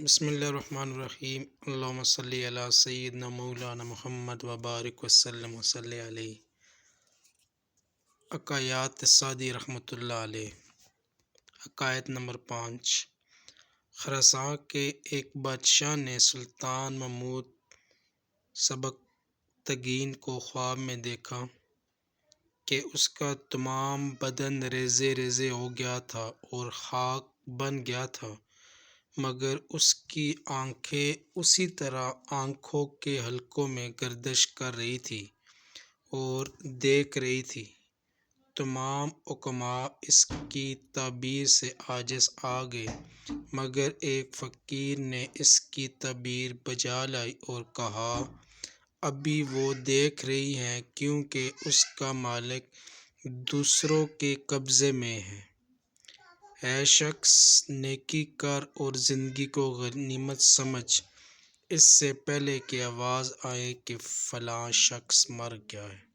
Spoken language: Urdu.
بسم اللہ الرحمن الرحیم۔ اللہم صلی علی سیدنا مولانا محمد وبارک وسلم وصلی علیہ۔ عقائیات سعدی رحمۃ اللہ علیہ۔ عقائد نمبر 5۔ خراساں کے ایک بادشاہ نے سلطان محمود سبکتگین کو خواب میں دیکھا کہ اس کا تمام بدن ریزے ریزے ہو گیا تھا اور خاک بن گیا تھا، مگر اس کی آنکھیں اسی طرح آنکھوں کے حلقوں میں گردش کر رہی تھیں اور دیکھ رہی تھی۔ تمام حکماء اس کی تعبیر سے عاجز آ گئے، مگر ایک فقیر نے اس کی تعبیر بجا لائی اور کہا، ابھی وہ دیکھ رہی ہے کیونکہ اس کا مالک دوسروں کے قبضے میں ہے۔ اے شخص، نیکی کر اور زندگی کو غنیمت سمجھ، اس سے پہلے کہ آواز آئے کہ فلاں شخص مر گیا ہے۔